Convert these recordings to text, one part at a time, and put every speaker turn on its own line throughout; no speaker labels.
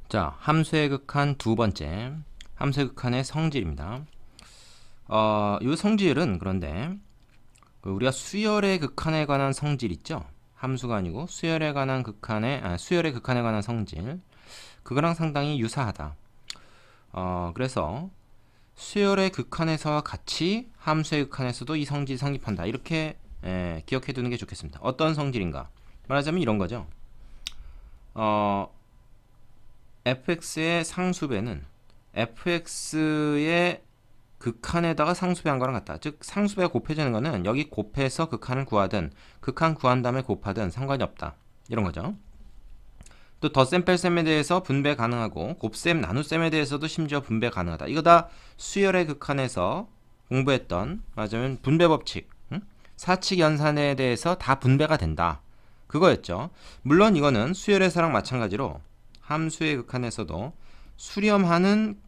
자, 함수의 극한 두 번째, 함수의 극한의 성질입니다. 이 성질은 그런데 우리가 수열의 극한에 관한 성질 있죠? 함수가 아니고 수열에 관한 수열의 극한에 관한 성질, 그거랑 상당히 유사하다. 그래서 수열의 극한에서와 같이 함수의 극한에서도 이 성질이 성립한다. 이렇게 기억해 두는 게 좋겠습니다. 어떤 성질인가? 말하자면 이런 거죠. fx의 상수배는 fx의 극한에다가 상수배한 거랑 같다. 즉 상수배가 곱해지는 거는 여기 곱해서 극한을 구하든 극한 구한 다음에 곱하든 상관이 없다. 이런 거죠. 또 덧셈 뺄셈에 대해서 분배 가능하고 곱셈 나눗셈에 대해서도 심지어 분배 가능하다. 이거 다 수열의 극한에서 공부했던 맞으면 분배 법칙, 사칙 연산에 대해서 다 분배가 된다. 그거였죠. 물론 이거는 수열에서랑 마찬가지로 함수의 극한에서도 수렴하는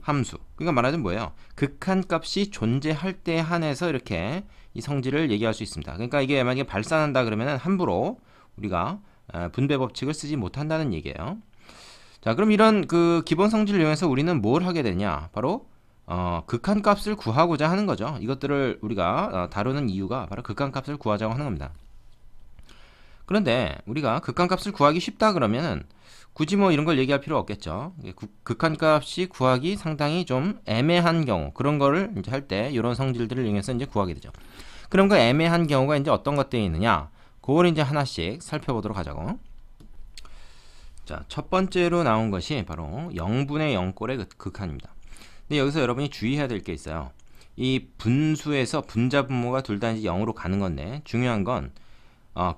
함수. 그러니까 말하자면 뭐예요? 극한값이 존재할 때에 한해서 이렇게 이 성질을 얘기할 수 있습니다. 그러니까 이게 만약에 발산한다 그러면은 함부로 우리가 분배 법칙을 쓰지 못한다는 얘기예요. 자, 그럼 이런 그 기본 성질을 이용해서 우리는 뭘 하게 되냐? 바로 극한값을 구하고자 하는 거죠. 이것들을 우리가 다루는 이유가 바로 극한값을 구하자고 하는 겁니다. 그런데 우리가 극한값을 구하기 쉽다 그러면은 굳이 뭐 이런 걸 얘기할 필요 없겠죠. 극한값이 구하기 상당히 좀 애매한 경우, 그런 거를 이제 할 때 이런 성질들을 이용해서 이제 구하게 되죠. 그럼 그 애매한 경우가 이제 어떤 것들이 있느냐? 그걸 이제 하나씩 살펴보도록 하자고. 자, 첫 번째로 나온 것이 바로 0분의 0꼴의 극한입니다. 근데 여기서 여러분이 주의해야 될 게 있어요. 이 분수에서 분자 분모가 둘 다 이제 0으로 가는 건데 중요한 건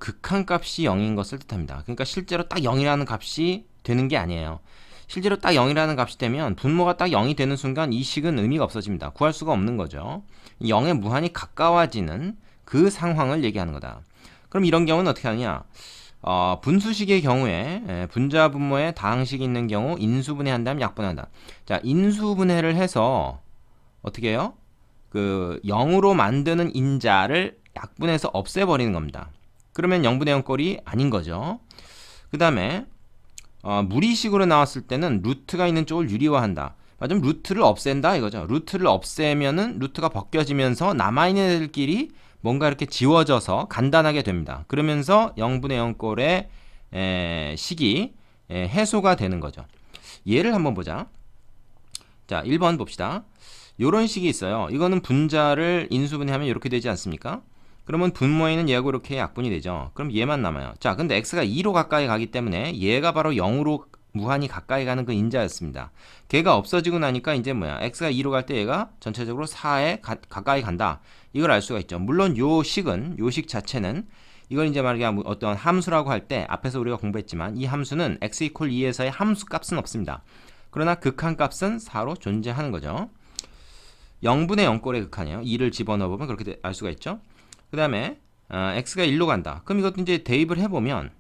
극한값이 0인 것을 뜻합니다. 그러니까 실제로 딱 0이라는 값이 되는 게 아니에요. 실제로 딱 0이라는 값이 되면 분모가 딱 0이 되는 순간 이 식은 의미가 없어집니다. 구할 수가 없는 거죠. 0에 무한히 가까워지는 그 상황을 얘기하는 거다. 그럼 이런 경우는 어떻게 하느냐? 분수식의 경우에 분자 분모에 다항식이 있는 경우 인수분해 한다면 약분한다. 자, 인수분해를 해서 어떻게 해요? 그 0으로 만드는 인자를 약분해서 없애버리는 겁니다. 그러면 0분의 0 꼴이 아닌 거죠. 그 다음에 무리식으로 나왔을 때는 루트가 있는 쪽을 유리화한다. 맞으면 루트를 없앤다 이거죠. 루트를 없애면은 루트가 벗겨지면서 남아있는 애들끼리 뭔가 이렇게 지워져서 간단하게 됩니다. 그러면서 0분의 0 꼴의 식이 해소가 되는 거죠. 예를 한번 보자. 자, 1번 봅시다. 요런 식이 있어요. 이거는 분자를 인수분해하면 이렇게 되지 않습니까? 그러면 분모에는 얘하고 이렇게 약분이 되죠. 그럼 얘만 남아요. 자, 근데 x가 2로 가까이 가기 때문에 얘가 바로 0으로 무한히 가까이 가는 그 인자였습니다. 걔가 없어지고 나니까 이제 뭐야? x가 2로 갈 때 얘가 전체적으로 4에 가까이 간다. 이걸 알 수가 있죠. 물론 요 식 자체는 이걸 이제 말이야 어떤 함수라고 할 때 앞에서 우리가 공부했지만 이 함수는 x 이퀄 2에서의 함수 값은 없습니다. 그러나 극한 값은 4로 존재하는 거죠. 0분의 0꼴의 극한이에요. 2를 집어넣어보면 그렇게 알 수가 있죠. 그 다음에 x가 1로 간다. 그럼 이것도 이제 대입을 해보면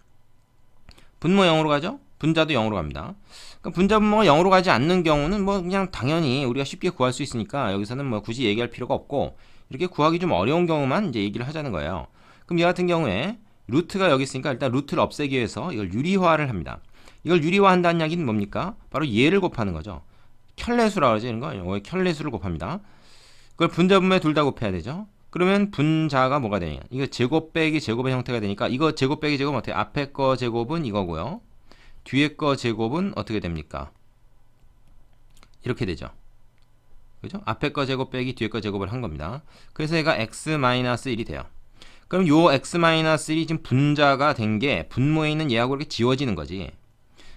분모 0으로 가죠? 분자도 0으로 갑니다. 그러니까 분자 분모가 0으로 가지 않는 경우는 뭐 그냥 당연히 우리가 쉽게 구할 수 있으니까 여기서는 뭐 굳이 얘기할 필요가 없고 이렇게 구하기 좀 어려운 경우만 이제 얘기를 하자는 거예요. 그럼 이 같은 경우에 루트가 여기 있으니까 일단 루트를 없애기 위해서 이걸 유리화를 합니다. 이걸 유리화한다는 이야기는 뭡니까? 바로 얘를 곱하는 거죠. 켤레수라고 하죠. 이런 거. 여기 켤레수를 곱합니다. 그걸 분자 분모에 둘 다 곱해야 되죠. 그러면 분자가 뭐가 되냐? 이거 제곱 빼기 제곱의 형태가 되니까 이거 제곱 빼기 제곱은 어떻게? 앞에 거 제곱은 이거고요. 뒤에 거 제곱은 어떻게 됩니까? 이렇게 되죠. 그죠? 앞에 거 제곱 빼기 뒤에 거 제곱을 한 겁니다. 그래서 얘가 x-1이 돼요. 그럼 요 x-1이 지금 분자가 된 게 분모에 있는 얘하고 이렇게 지워지는 거지.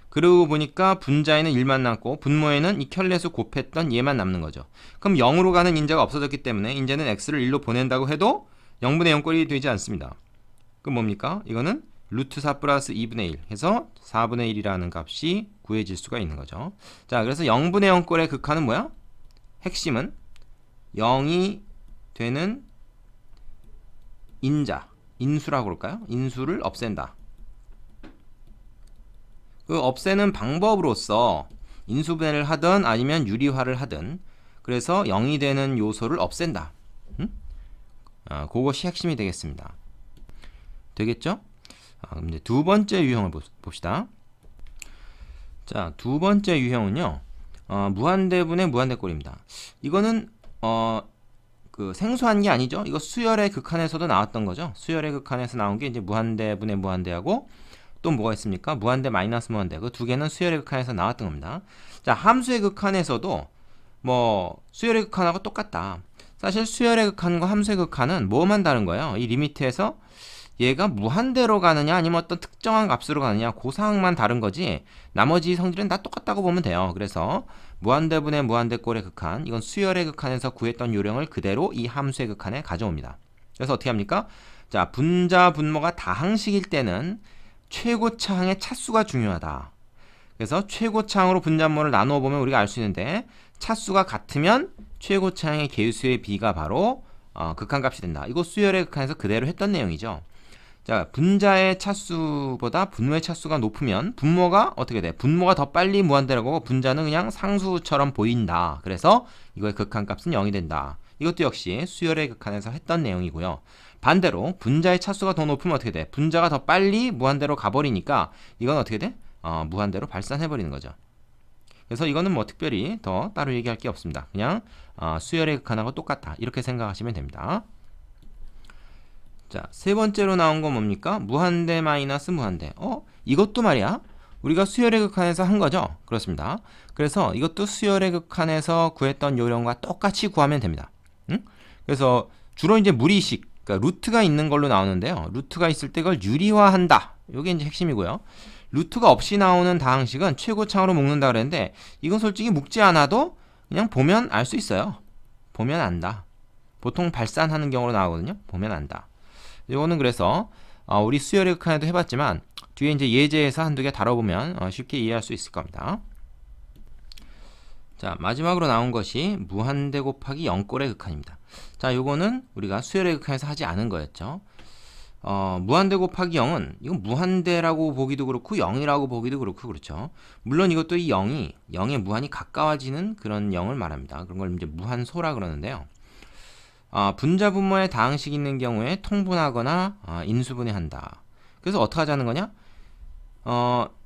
그러고 보니까 분자에는 1만 남고 분모에는 이 켤레수 곱했던 얘만 남는 거죠. 그럼 0으로 가는 인자가 없어졌기 때문에 이제는 x를 1로 보낸다고 해도 0분의 0꼴이 되지 않습니다. 그럼 뭡니까? 이거는 루트 4 플러스 2분의 1 해서 4분의 1이라는 값이 구해질 수가 있는 거죠. 자, 그래서 0분의 0꼴의 극한은 뭐야? 핵심은 0이 되는 인수라고 그럴까요? 인수를 없앤다. 그 없애는 방법으로서 인수분해를 하든 아니면 유리화를 하든 그래서 0이 되는 요소를 없앤다. 그것이 핵심이 되겠습니다. 되겠죠? 그럼 이제 두 번째 유형을 봅시다. 자, 두 번째 유형은요. 무한대분의 무한대꼴입니다. 이거는 그 생소한 게 아니죠. 이거 수열의 극한에서도 나왔던 거죠. 수열의 극한에서 나온 게 이제 무한대분의 무한대하고 또 뭐가 있습니까? 무한대 마이너스 무한대. 그 두 개는 수열의 극한에서 나왔던 겁니다. 자, 함수의 극한에서도 뭐 수열의 극한하고 똑같다. 사실 수열의 극한과 함수의 극한은 뭐만 다른 거예요. 이 리미트에서 얘가 무한대로 가느냐 아니면 어떤 특정한 값으로 가느냐 그 사항만 다른 거지 나머지 성질은 다 똑같다고 보면 돼요. 그래서 무한대분의 무한대꼴의 극한, 이건 수열의 극한에서 구했던 요령을 그대로 이 함수의 극한에 가져옵니다. 그래서 어떻게 합니까? 자, 분자 분모가 다항식일 때는 최고차항의 차수가 중요하다. 그래서 최고차항으로 분자 분모를 나누어 보면 우리가 알 수 있는데 차수가 같으면 최고차항의 개수의 비가 바로 극한값이 된다. 이거 수열의 극한에서 그대로 했던 내용이죠. 자, 분자의 차수보다 분모의 차수가 높으면 분모가 어떻게 돼? 분모가 더 빨리 무한대라고 하고 분자는 그냥 상수처럼 보인다. 그래서 이거의 극한값은 0이 된다. 이것도 역시 수열의 극한에서 했던 내용이고요. 반대로 분자의 차수가 더 높으면 어떻게 돼? 분자가 더 빨리 무한대로 가버리니까 이건 어떻게 돼? 무한대로 발산해버리는 거죠. 그래서 이거는 뭐 특별히 더 따로 얘기할 게 없습니다. 그냥 수열의 극한하고 똑같다. 이렇게 생각하시면 됩니다. 자, 세 번째로 나온 건 뭡니까? 무한대 마이너스 무한대. 이것도 말이야. 우리가 수열의 극한에서 한 거죠? 그렇습니다. 그래서 이것도 수열의 극한에서 구했던 요령과 똑같이 구하면 됩니다. 응? 그래서 주로 이제 무리식, 그러니까 루트가 있는 걸로 나오는데요. 루트가 있을 때 그걸 유리화한다. 이게 이제 핵심이고요. 루트가 없이 나오는 다항식은 최고차항으로 묶는다 그랬는데 이건 솔직히 묶지 않아도 그냥 보면 알 수 있어요. 보면 안다. 보통 발산하는 경우로 나오거든요. 보면 안다. 이거는 그래서 우리 수열의 극한에도 해봤지만 뒤에 이제 예제에서 한두 개 다뤄보면 쉽게 이해할 수 있을 겁니다. 자, 마지막으로 나온 것이 무한대 곱하기 0꼴의 극한입니다. 자, 요거는 우리가 수열의 극한에서 하지 않은 거였죠. 무한대 곱하기 0은 이건 무한대라고 보기도 그렇고 0이라고 보기도 그렇고 그렇죠. 물론 이것도 이 0이 0에 무한히 가까워지는 그런 0을 말합니다. 그런 걸 이제 무한소라 그러는데요. 분자 분모의 다항식이 있는 경우에 통분하거나 인수분해한다. 그래서 어떻게 하자는 거냐?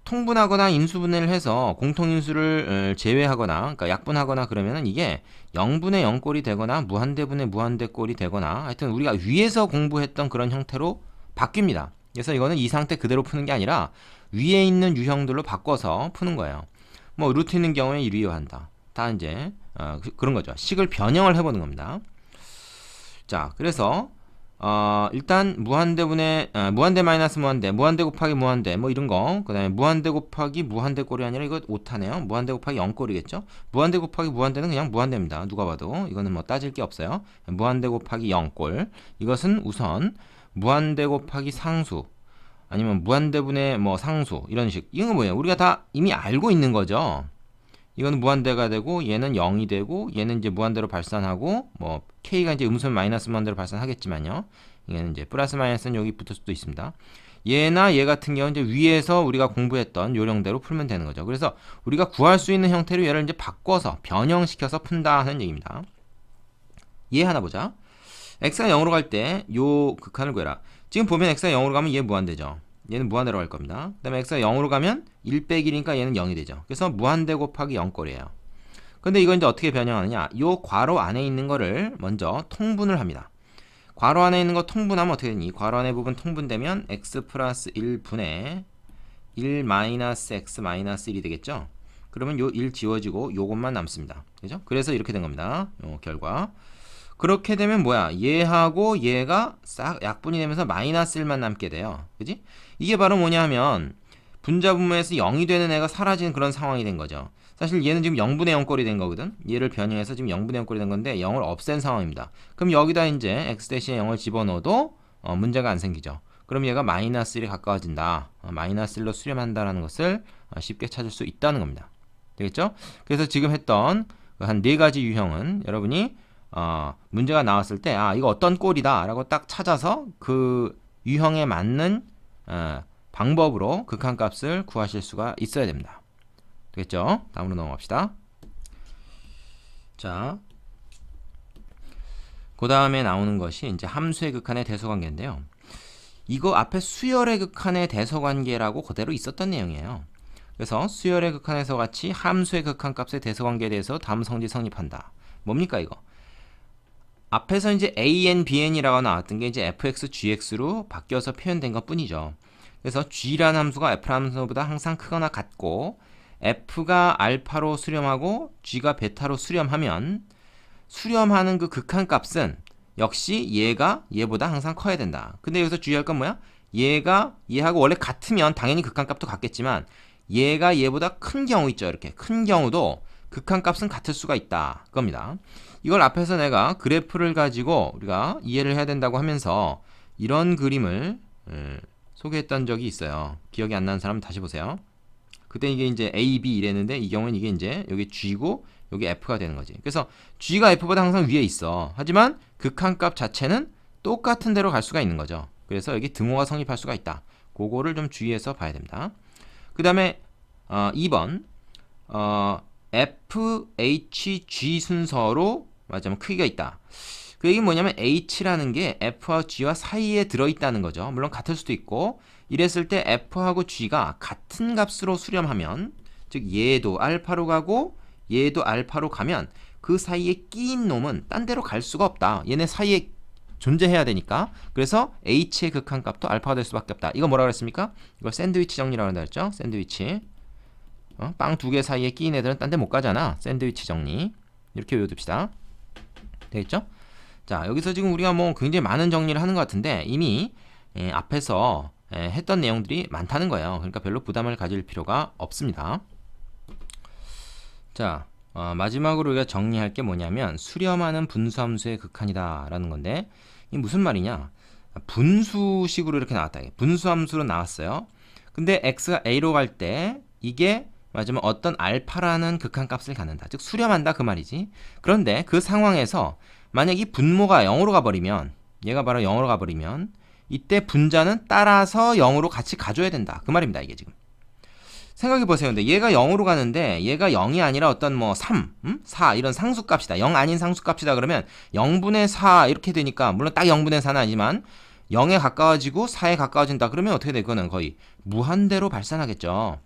통분하거나 인수분해를 해서 공통인수를 제외하거나 그러니까 약분하거나 그러면은 이게 0분의 0꼴이 되거나 무한대분의 무한대꼴이 되거나 하여튼 우리가 위에서 공부했던 그런 형태로 바뀝니다. 그래서 이거는 이 상태 그대로 푸는 게 아니라 위에 있는 유형들로 바꿔서 푸는 거예요. 뭐 루트 있는 경우에 유리화한다. 다 이제 그런 거죠. 식을 변형을 해보는 겁니다. 자, 그래서 일단 무한대분의 무한대 마이너스 무한대, 무한대 곱하기 무한대 뭐 이런 거, 그 다음에 무한대 곱하기 무한대꼴이 아니라 이거 오타네요. 무한대 곱하기 0꼴이겠죠. 무한대 곱하기 무한대는 그냥 무한대입니다. 누가 봐도 이거는 뭐 따질 게 없어요. 무한대 곱하기 0꼴, 이것은 우선 무한대 곱하기 상수 아니면 무한대분의 뭐 상수 이런 식, 이건 뭐예요? 우리가 다 이미 알고 있는 거죠. 이거는 무한대가 되고 얘는 0이 되고 얘는 이제 무한대로 발산하고 뭐 k가 이제 음수면 마이너스 무한대로 발산하겠지만요. 얘는 이제 플러스 마이너스는 여기 붙을 수도 있습니다. 얘나 얘 같은 경우는 이제 위에서 우리가 공부했던 요령대로 풀면 되는 거죠. 그래서 우리가 구할 수 있는 형태로 얘를 이제 바꿔서 변형시켜서 푼다 하는 얘기입니다. 얘 하나 보자. x가 0으로 갈 때 요 극한을 구해라. 지금 보면 x가 0으로 가면 얘 무한대죠. 얘는 무한대로 갈 겁니다. 그 다음에 x가 0으로 가면 1 빼기 1이니까 얘는 0이 되죠. 그래서 무한대 곱하기 0꼴이에요. 근데 이거 이제 어떻게 변형하느냐? 요 괄호 안에 있는 거를 먼저 통분을 합니다. 괄호 안에 있는 거 통분하면 어떻게 되니? 괄호 안에 부분 통분되면 x 플러스 1분의 1 마이너스 x 마이너스 1이 되겠죠? 그러면 요 1 지워지고 요것만 남습니다. 그죠? 그래서 이렇게 된 겁니다. 요 결과. 그렇게 되면 뭐야? 얘하고 얘가 싹 약분이 되면서 마이너스 1만 남게 돼요. 그지? 이게 바로 뭐냐 하면 분자 분모에서 0이 되는 애가 사라지는 그런 상황이 된 거죠. 사실 얘는 지금 0분의 0꼴이 된 거거든. 얘를 변형해서 지금 0분의 0꼴이 된 건데 0을 없앤 상황입니다. 그럼 여기다 이제 x 대신에 0을 집어넣어도 문제가 안 생기죠. 그럼 얘가 마이너스 1에 가까워진다. 마이너스 1로 수렴한다라는 것을 쉽게 찾을 수 있다는 겁니다. 되겠죠? 그래서 지금 했던 한 4가지 유형은 여러분이 문제가 나왔을 때 이거 어떤 꼴이다 라고 딱 찾아서 그 유형에 맞는 방법으로 극한값을 구하실 수가 있어야 됩니다. 되겠죠? 다음으로 넘어갑시다. 자, 그 다음에 나오는 것이 이제 함수의 극한의 대소관계인데요. 이거 앞에 수열의 극한의 대소관계라고 그대로 있었던 내용이에요. 그래서 수열의 극한에서 같이 함수의 극한값의 대소관계에 대해서 다음 성질 성립한다. 뭡니까 이거? 앞에서 이제 AN, BN이라고 나왔던 게 이제 fx, gx로 바뀌어서 표현된 것 뿐이죠. 그래서 g라는 함수가 f라는 함수보다 항상 크거나 같고 f가 알파로 수렴하고 g가 베타로 수렴하면 수렴하는 그 극한값은 역시 얘가 얘보다 항상 커야 된다. 근데 여기서 주의할 건 뭐야? 얘가 얘하고 원래 같으면 당연히 극한값도 같겠지만 얘가 얘보다 큰 경우 있죠. 이렇게 큰 경우도 극한값은 같을 수가 있다. 그겁니다. 이걸 앞에서 내가 그래프를 가지고 우리가 이해를 해야 된다고 하면서 이런 그림을 소개했던 적이 있어요. 기억이 안 나는 사람 다시 보세요. 그때 이게 이제 A, B 이랬는데 이 경우는 이게 이제 여기 G고 여기 F가 되는 거지. 그래서 G가 F보다 항상 위에 있어. 하지만 극한값 자체는 똑같은 데로 갈 수가 있는 거죠. 그래서 여기 등호가 성립할 수가 있다. 그거를 좀 주의해서 봐야 됩니다. 그 다음에 2번 FHG 순서로 맞으면 크기가 있다. 그 얘기는 뭐냐면 H라는 게 F와 G와 사이에 들어있다는 거죠. 물론 같을 수도 있고 이랬을 때 F하고 G가 같은 값으로 수렴하면 즉 얘도 알파로 가고 얘도 알파로 가면 그 사이에 끼인 놈은 딴 데로 갈 수가 없다. 얘네 사이에 존재해야 되니까. 그래서 H의 극한값도 알파가 될 수밖에 없다. 이거 뭐라 그랬습니까? 이걸 샌드위치 정리라고 한다 했죠? 샌드위치. 빵 두 개 사이에 끼인 애들은 딴 데 못 가잖아. 샌드위치 정리. 이렇게 외워둡시다. 되겠죠? 자, 여기서 지금 우리가 뭐 굉장히 많은 정리를 하는 것 같은데 이미 앞에서 했던 내용들이 많다는 거예요. 그러니까 별로 부담을 가질 필요가 없습니다. 자, 마지막으로 우리가 정리할 게 뭐냐면 수렴하는 분수함수의 극한이다 라는 건데 이게 무슨 말이냐? 분수식으로 이렇게 나왔다. 분수함수로 나왔어요. 근데 x가 a로 갈 때 이게 맞으면 어떤 알파라는 극한값을 갖는다. 즉 수렴한다 그 말이지. 그런데 그 상황에서 만약 이 분모가 0으로 가버리면 얘가 바로 0으로 가버리면 이때 분자는 따라서 0으로 같이 가줘야 된다. 그 말입니다. 이게 지금. 생각해보세요. 근데 얘가 0으로 가는데 얘가 0이 아니라 어떤 뭐 3, 4 이런 상수값이다. 0 아닌 상수값이다 그러면 0분의 4 이렇게 되니까 물론 딱 0분의 4는 아니지만 0에 가까워지고 4에 가까워진다. 그러면 어떻게 돼? 그거는 거의 무한대로 발산하겠죠.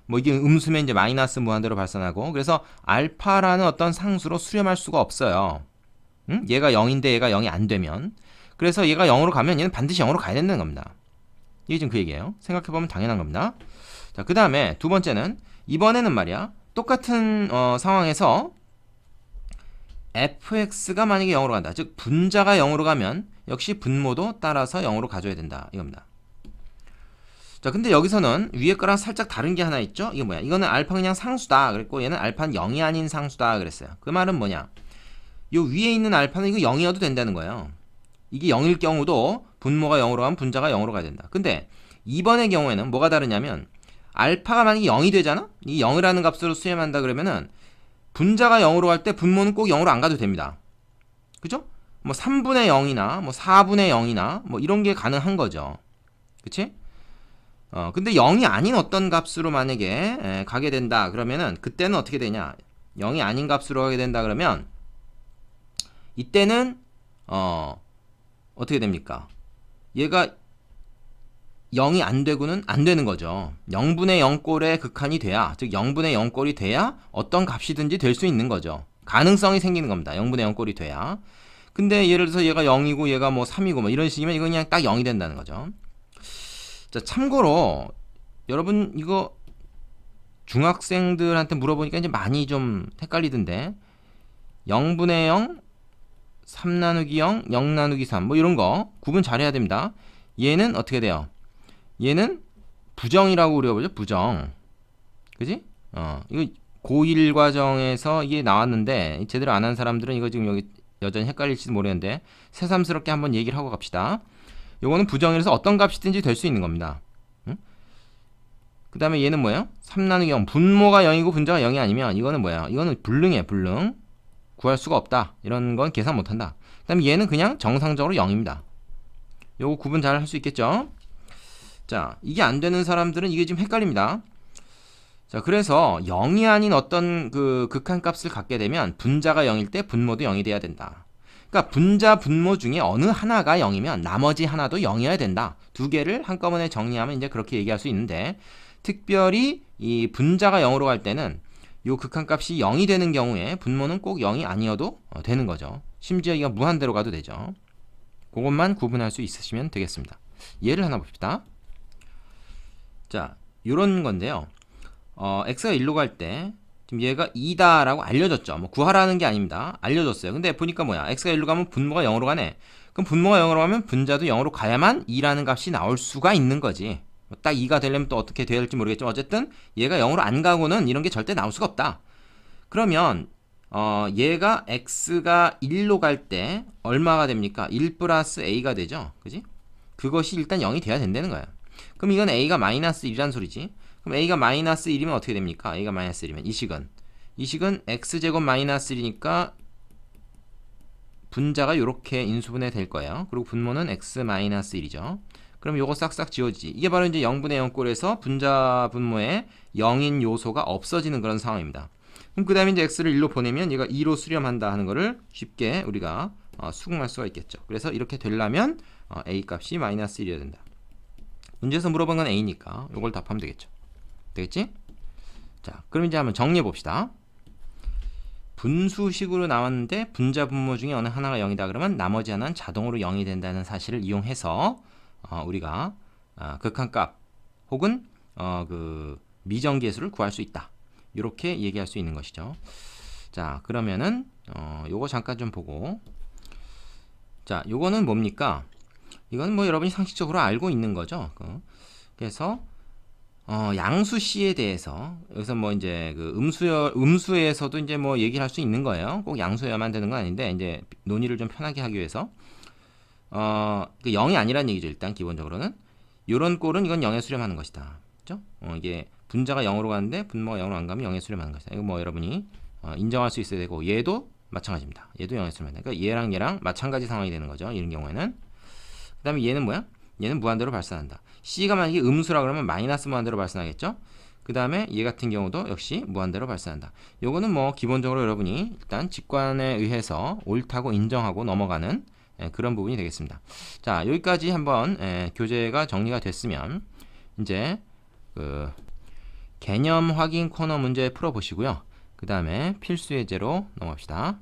뭐 이게 음수면 이제 마이너스 무한대로 발산하고 그래서 알파라는 어떤 상수로 수렴할 수가 없어요. 얘가 0인데 얘가 0이 안 되면 그래서 얘가 0으로 가면 얘는 반드시 0으로 가야 된다는 겁니다. 이게 지금 그 얘기예요. 생각해보면 당연한 겁니다. 자, 그 다음에 두 번째는 이번에는 말이야 똑같은 상황에서 fx가 만약에 0으로 간다. 즉 분자가 0으로 가면 역시 분모도 따라서 0으로 가줘야 된다. 이겁니다. 자, 근데 여기서는 위에 거랑 살짝 다른 게 하나 있죠? 이게 뭐야? 이거는 알파 그냥 상수다. 그랬고 얘는 알파는 0이 아닌 상수다. 그랬어요. 그 말은 뭐냐? 요 위에 있는 알파는 이거 0이어도 된다는 거예요. 이게 0일 경우도 분모가 0으로 가면 분자가 0으로 가야 된다. 근데 이번의 경우에는 뭐가 다르냐면 알파가 만약에 0이 되잖아? 이 0이라는 값으로 수렴한다 그러면은 분자가 0으로 갈 때 분모는 꼭 0으로 안 가도 됩니다. 그죠? 뭐 3분의 0이나 뭐 4분의 0이나 뭐 이런 게 가능한 거죠. 그치? 근데 0이 아닌 어떤 값으로 만약에 가게 된다 그러면은 그때는 어떻게 되냐? 0이 아닌 값으로 가게 된다 그러면 이때는 어떻게 됩니까? 얘가 0이 안 되고는 안 되는 거죠. 0분의 0꼴의 극한이 돼야, 즉 0분의 0꼴이 돼야 어떤 값이든지 될 수 있는 거죠. 가능성이 생기는 겁니다. 0분의 0꼴이 돼야. 근데 예를 들어서 얘가 0이고 얘가 뭐 3이고 뭐 이런 식이면 이건 그냥 딱 0이 된다는 거죠. 자, 참고로 여러분 이거 중학생들한테 물어보니까 이제 많이 좀 헷갈리던데 0분의 0, 3 나누기 0, 0 나누기 3 뭐 이런 거 구분 잘해야 됩니다. 얘는 어떻게 돼요? 얘는 부정이라고 우리가 보죠. 부정. 그지? 이거 고1 과정에서 이게 나왔는데 제대로 안 한 사람들은 이거 지금 여기 여전히 헷갈릴지도 모르겠는데 새삼스럽게 한번 얘기를 하고 갑시다. 요거는 부정이라서 어떤 값이든지 될 수 있는 겁니다. 그 다음에 얘는 뭐예요? 3 나누기 0. 분모가 0이고 분자가 0이 아니면 이거는 뭐야? 이거는 불능이에요. 불능. 구할 수가 없다. 이런 건 계산 못한다. 그 다음에 얘는 그냥 정상적으로 0입니다. 요거 구분 잘 할 수 있겠죠? 자, 이게 안 되는 사람들은 이게 지금 헷갈립니다. 자, 그래서 0이 아닌 어떤 그 극한값을 갖게 되면 분자가 0일 때 분모도 0이 돼야 된다. 그러니까 분자 분모 중에 어느 하나가 0이면 나머지 하나도 0이어야 된다. 두 개를 한꺼번에 정리하면 이제 그렇게 얘기할 수 있는데 특별히 이 분자가 0으로 갈 때는 요 극한값이 0이 되는 경우에 분모는 꼭 0이 아니어도 되는 거죠. 심지어 이가 무한대로 가도 되죠. 그것만 구분할 수 있으시면 되겠습니다. 예를 하나 봅시다. 자, 요런 건데요. x가 1로 갈 때 지금 얘가 2다라고 알려졌죠. 뭐 구하라는 게 아닙니다. 알려졌어요. 근데 보니까 뭐야? x가 1로 가면 분모가 0으로 가네. 그럼 분모가 0으로 가면 분자도 0으로 가야만 2라는 값이 나올 수가 있는 거지. 딱 2가 되려면 또 어떻게 돼야 될지 모르겠지만 어쨌든 얘가 0으로 안 가고는 이런 게 절대 나올 수가 없다. 그러면 얘가 x가 1로 갈 때 얼마가 됩니까? 1 플러스 a가 되죠. 그지? 그것이 일단 0이 돼야 된다는 거야. 그럼 이건 a가 마이너스 1이란 소리지. 그럼 a가 마이너스 1이면 어떻게 됩니까? a가 마이너스 1이면 이 식은 x제곱 마이너스 1이니까 분자가 이렇게 인수분해 될 거예요. 그리고 분모는 x 마이너스 1이죠. 그럼 요거 싹싹 지워지지. 이게 바로 이제 0분의 0 꼴에서 분자 분모에 0인 요소가 없어지는 그런 상황입니다. 그럼 그 다음에 이제 x를 1로 보내면 얘가 2로 수렴한다 하는 거를 쉽게 우리가 수긍할 수가 있겠죠. 그래서 이렇게 되려면 a 값이 마이너스 1이어야 된다. 문제에서 물어본 건 a니까 요걸 답하면 되겠죠. 되겠지? 자, 그럼 이제 한번 정리해 봅시다. 분수식으로 나왔는데 분자 분모 중에 어느 하나가 0이다 그러면 나머지 하나는 자동으로 0이 된다는 사실을 이용해서 우리가 극한값 혹은 그 미정계수를 구할 수 있다. 이렇게 얘기할 수 있는 것이죠. 자, 그러면은 요거 잠깐 좀 보고, 자, 요거는 뭡니까? 이건 뭐 여러분이 상식적으로 알고 있는 거죠. 그래서 양수 C에 대해서 여기서 뭐 이제 그 음수에서도 이제 뭐 얘기를 할 수 있는 거예요. 꼭 양수여야만 되는 건 아닌데 이제 논의를 좀 편하게 하기 위해서 그 0이 아니란 얘기죠. 일단 기본적으로는 요런 꼴은 이건 0에 수렴하는 것이다. 그죠? 이게 분자가 0으로 가는데 분모가 0으로 안 가면 0에 수렴하는 것이다. 이거 뭐 여러분이 인정할 수 있어야 되고 얘도 마찬가지입니다. 얘도 0에 수렴한다. 그러니까 얘랑 마찬가지 상황이 되는 거죠. 이런 경우에는. 그 다음에 얘는 뭐야? 얘는 무한대로 발산한다. C가 만약에 음수라 그러면 마이너스 무한대로 발산하겠죠? 그 다음에 얘 같은 경우도 역시 무한대로 발산한다. 요거는 뭐 기본적으로 여러분이 일단 직관에 의해서 옳다고 인정하고 넘어가는 그런 부분이 되겠습니다. 자, 여기까지 한번 교재가 정리가 됐으면 이제 그 개념 확인 코너 문제 풀어보시고요. 그 다음에 필수 예제로 넘어갑시다.